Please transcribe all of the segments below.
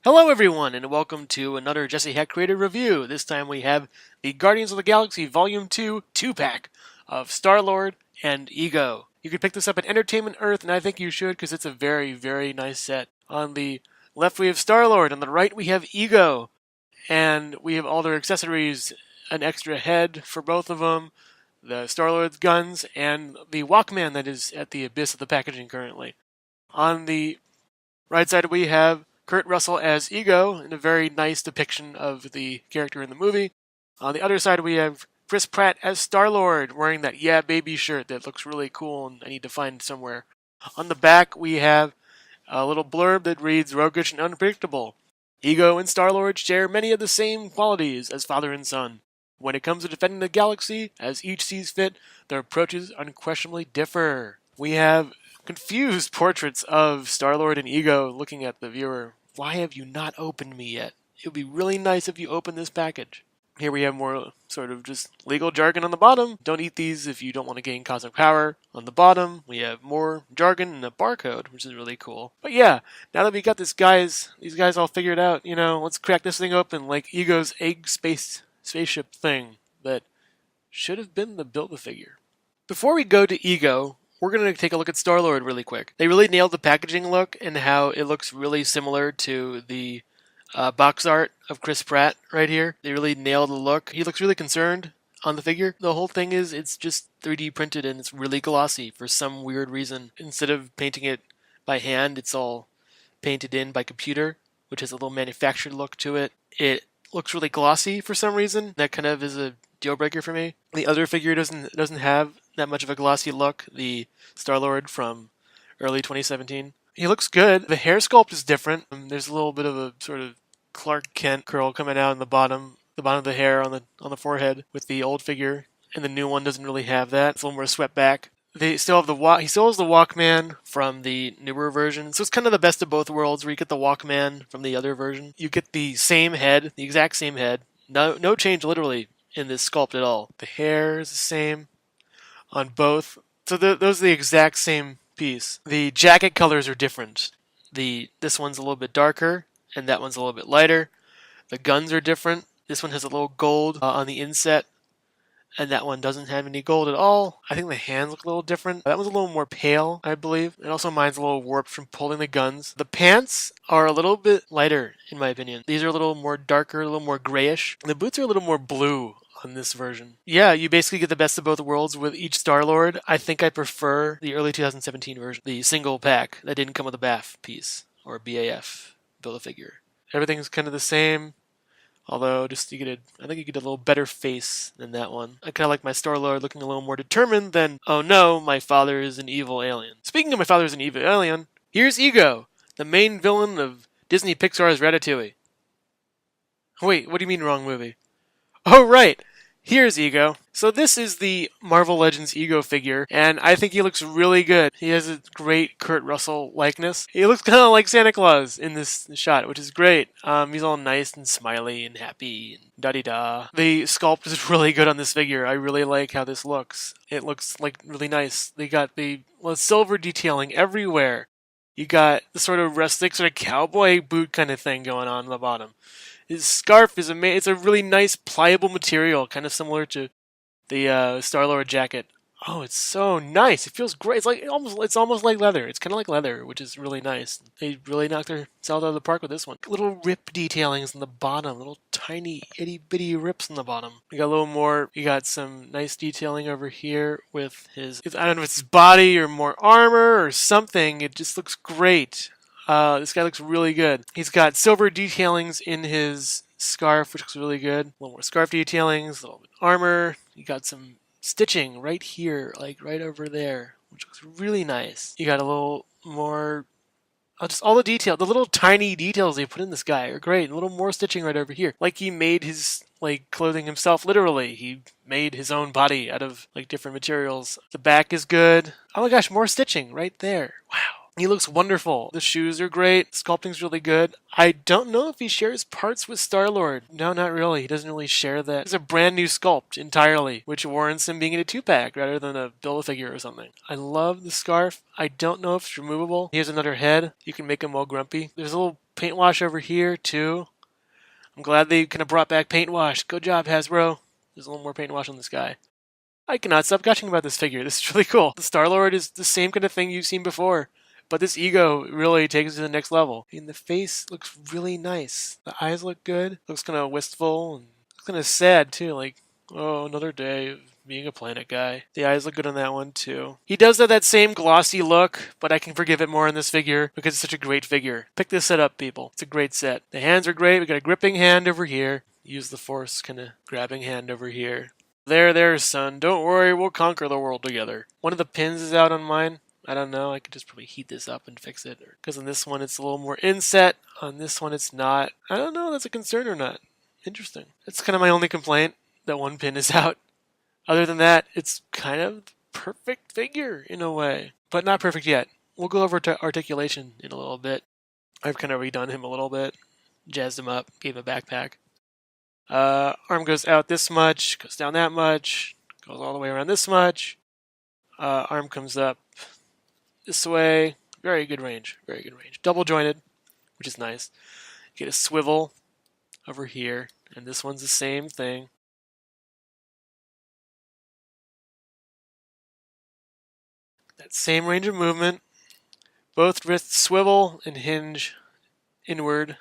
Hello everyone, and welcome to another Jesse Hecht CREATIVE review. This time we have the Guardians of the Galaxy Volume 2 2-pack of Star-Lord and Ego. You can pick this up at Entertainment Earth, and I think you should because it's a very, very nice set. On the left we have Star-Lord, on the right we have Ego, and we have all their accessories, an extra head for both of them, the Star-Lord's guns, and the Walkman that is at the abyss of the packaging currently. On the right side we have Kurt Russell as Ego in a very nice depiction of the character in the movie. On the other side we have Chris Pratt as Star-Lord wearing that Yeah Baby shirt that looks really cool and I need to find somewhere. On the back we have a little blurb that reads roguish and unpredictable. Ego and Star-Lord share many of the same qualities as father and son. When it comes to defending the galaxy, as each sees fit, their approaches unquestionably differ. We have confused portraits of Star-Lord and Ego looking at the viewer. Why have you not opened me yet? It would be really nice if you opened this package. Here we have more sort of just legal jargon on the bottom. Don't eat these if you don't want to gain cosmic power. On the bottom, we have more jargon and a barcode, which is really cool. But yeah, now that we got these guys all figured out, let's crack this thing open like Ego's egg spaceship thing that should have been the Build-A-Figure. Before we go to Ego, we're going to take a look at Star-Lord really quick. They really nailed the packaging look and how it looks really similar to the box art of Chris Pratt right here. They really nailed the look. He looks really concerned on the figure. The whole thing is it's just 3D printed and it's really glossy for some weird reason. Instead of painting it by hand, it's all painted in by computer, which has a little manufactured look to it. It looks really glossy for some reason. That kind of is a deal breaker for me. The other figure doesn't have that much of a glossy look. The Star-Lord from early 2017. He looks good. The hair sculpt is different. There's a little bit of a sort of Clark Kent curl coming out in the bottom of the hair on the forehead with the old figure, and the new one doesn't really have that. It's a little more swept back. They still have he still has the Walkman from the newer version, so it's kind of the best of both worlds where you get the Walkman from the other version. You get the same head, the exact same head. No change literally in this sculpt at all. The hair is the same on both. So those are the exact same piece. The jacket colors are different. This one's a little bit darker, and that one's a little bit lighter. The guns are different. This one has a little gold on the inset, and that one doesn't have any gold at all. I think the hands look a little different. That one's a little more pale, I believe. And also mine's a little warped from pulling the guns. The pants are a little bit lighter, in my opinion. These are a little more darker, a little more grayish. And the boots are a little more blue on this version. Yeah, you basically get the best of both worlds with each Star-Lord. I think I prefer the early 2017 version, the single pack that didn't come with a BAF piece, or BAF, Build-A-Figure. Everything's kind of the same, although I think you get a little better face than that one. I kind of like my Star-Lord looking a little more determined than, oh no, my father is an evil alien. Speaking of my father is an evil alien, here's Ego, the main villain of Disney Pixar's Ratatouille. Wait, what do you mean wrong movie? Oh right! Here's Ego. So this is the Marvel Legends Ego figure, and I think he looks really good. He has a great Kurt Russell likeness. He looks kind of like Santa Claus in this shot, which is great. He's all nice and smiley and happy and da-di-da. The sculpt is really good on this figure. I really like how this looks. It looks like really nice. They got the silver detailing everywhere. You got the sort of rustic, sort of cowboy boot kind of thing going on the bottom. His scarf is amazing. It's a really nice, pliable material, kind of similar to the Star-Lord jacket. Oh, it's so nice. It feels great. It's almost like leather. It's kind of like leather, which is really nice. They really knocked themselves out of the park with this one. Little rip detailings on the bottom, little tiny itty bitty rips on the bottom. You got a little more. You got some nice detailing over here with I don't know if it's his body or more armor or something. It just looks great. This guy looks really good. He's got silver detailings in his scarf, which looks really good. A little more scarf detailings, a little bit of armor. You got some stitching right here, like right over there, which looks really nice. You got a little more, just all the detail, the little tiny details they put in this guy are great. A little more stitching right over here. Like he made his clothing himself, literally. He made his own body out of different materials. The back is good. Oh my gosh, more stitching right there. Wow. He looks wonderful. The shoes are great. Sculpting's really good. I don't know if he shares parts with Star-Lord. No, not really. He doesn't really share that. It's a brand new sculpt entirely, which warrants him being in a 2-pack rather than a Build-A-Figure or something. I love the scarf. I don't know if it's removable. He has another head. You can make him all grumpy. There's a little paint wash over here too. I'm glad they kind of brought back paint wash. Good job, Hasbro. There's a little more paint wash on this guy. I cannot stop gushing about this figure. This is really cool. The Star-Lord is the same kind of thing you've seen before, but this ego really takes it to the next level. I mean, the face looks really nice. The eyes look good. Looks kind of wistful and kind of sad too. Like, oh, another day of being a planet guy. The eyes look good on that one too. He does have that same glossy look, but I can forgive it more in this figure because it's such a great figure. Pick this set up, people. It's a great set. The hands are great. We got a gripping hand over here. Use the force kind of grabbing hand over here. There, son. Don't worry, we'll conquer the world together. One of the pins is out on mine. I don't know. I could just probably heat this up and fix it. Because on this one, it's a little more inset. On this one, it's not. I don't know if that's a concern or not. Interesting. That's kind of my only complaint, that one pin is out. Other than that, it's kind of perfect figure in a way. But not perfect yet. We'll go over to articulation in a little bit. I've kind of redone him a little bit. Jazzed him up. Gave him a backpack. Arm goes out this much. Goes down that much. Goes all the way around this much. Arm comes up this way. Very good range. Very good range. Double jointed, which is nice. You get a swivel over here. And this one's the same thing. That same range of movement. Both wrists swivel and hinge inward.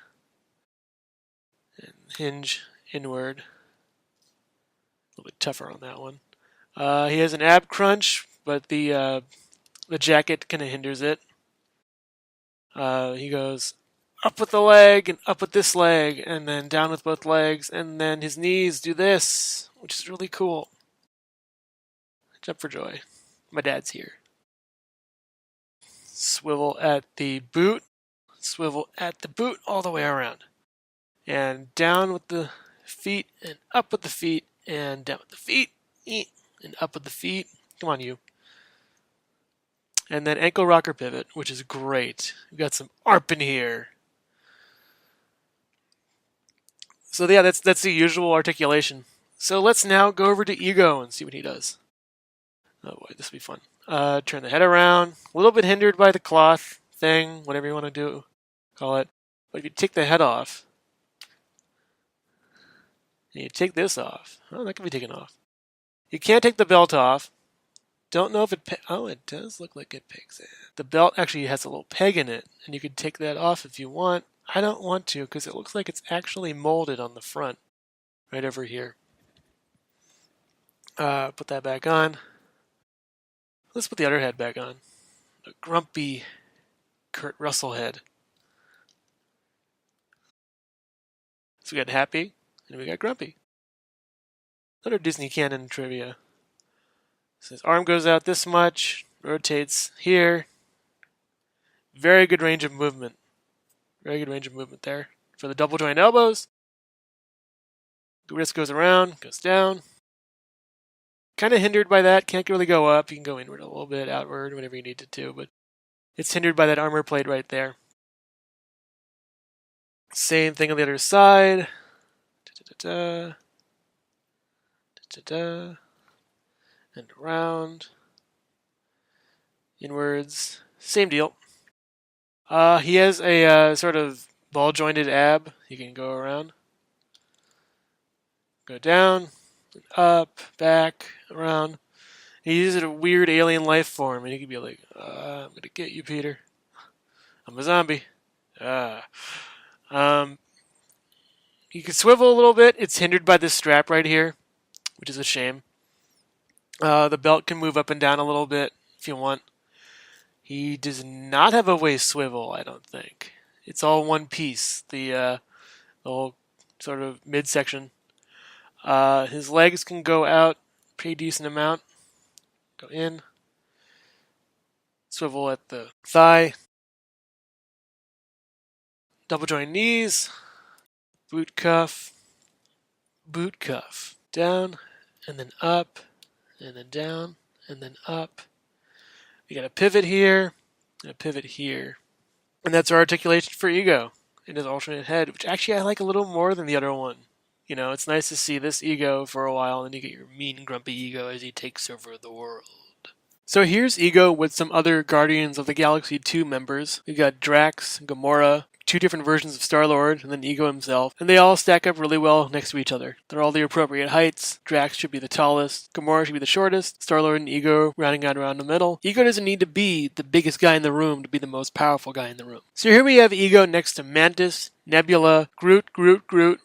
And hinge inward. A little bit tougher on that one. He has an ab crunch, but the jacket kind of hinders it. He goes up with the leg and up with this leg, and then down with both legs, and then his knees do this, which is really cool. Jump for joy. My dad's here. Swivel at the boot. Swivel at the boot all the way around. And down with the feet, and up with the feet, and down with the feet, and up with the feet. Come on, you. And then ankle rocker pivot, which is great. We've got some ARP in here. So yeah, that's the usual articulation. So let's now go over to Ego and see what he does. Oh boy, this will be fun. Turn the head around. A little bit hindered by the cloth thing, whatever you want to do, call it. But if you take the head off, and you take this off, oh, that can be taken off. You can't take the belt off. Don't know if it, oh, it does look like it pegs in. The belt actually has a little peg in it, and you can take that off if you want. I don't want to, because it looks like it's actually molded on the front, right over here. Put that back on. Let's put the other head back on. A grumpy Kurt Russell head. So we got happy, and we got grumpy. Another Disney canon trivia. So his arm goes out this much, rotates here. Very good range of movement. Very good range of movement there. For the double joint elbows. The wrist goes around, goes down. Kind of hindered by that. Can't really go up. You can go inward a little bit, outward, whatever you need to do. But it's hindered by that armor plate right there. Same thing on the other side. Da-da-da-da. Da-da-da. And around. Inwards. Same deal. He has a sort of ball-jointed ab. He can go around. Go down. Up, back, around. He uses a weird alien life form, and he could be like, I'm gonna get you, Peter. I'm a zombie. He can swivel a little bit. It's hindered by this strap right here, which is a shame. The belt can move up and down a little bit if you want. He does not have a waist swivel, I don't think. It's all one piece, the whole sort of midsection. His legs can go out a pretty decent amount. Go in. Swivel at the thigh. Double joint knees. Boot cuff. Boot cuff. Down, and then up, and then down, and then up. We got a pivot here, and a pivot here. And that's our articulation for Ego in his alternate head, which actually I like a little more than the other one. You know, it's nice to see this Ego for a while, and you get your mean, grumpy Ego as he takes over the world. So here's Ego with some other Guardians of the Galaxy 2 members. We've got Drax, Gamora, two different versions of Star-Lord and then Ego himself, and they all stack up really well next to each other. They're all the appropriate heights. Drax should be the tallest, Gamora should be the shortest, Star-Lord and Ego rounding out around the middle. Ego doesn't need to be the biggest guy in the room to be the most powerful guy in the room. So here we have Ego next to Mantis, Nebula, Groot,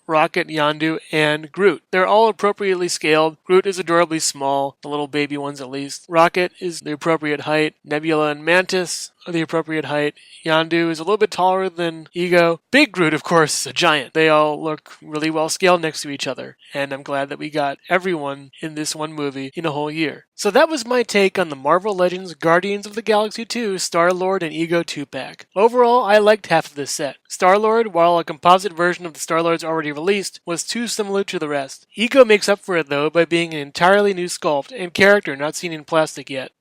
Rocket, Yondu, and Groot. They're all appropriately scaled. Groot is adorably small, the little baby ones at least. Rocket is the appropriate height. Nebula and Mantis are the appropriate height. Yondu is a little bit taller than Ego. Big Groot, of course, is a giant. They all look really well scaled next to each other, and I'm glad that we got everyone in this one movie in a whole year. So that was my take on the Marvel Legends Guardians of the Galaxy 2 Star-Lord and Ego 2-pack. Overall, I liked half of this set. Star-Lord, while a composite version of the Star-Lords already released, was too similar to the rest. Ego makes up for it though by being an entirely new sculpt and character not seen in plastic yet.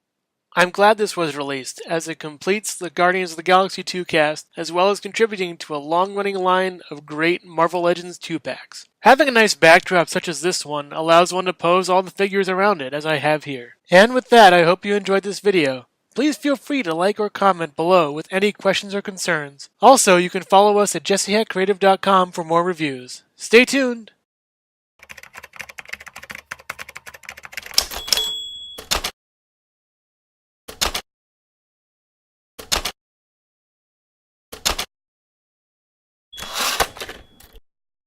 I'm glad this was released, as it completes the Guardians of the Galaxy 2 cast, as well as contributing to a long-running line of great Marvel Legends 2-packs. Having a nice backdrop such as this one allows one to pose all the figures around it, as I have here. And with that, I hope you enjoyed this video. Please feel free to like or comment below with any questions or concerns. Also, you can follow us at jessehectcreative.com for more reviews. Stay tuned!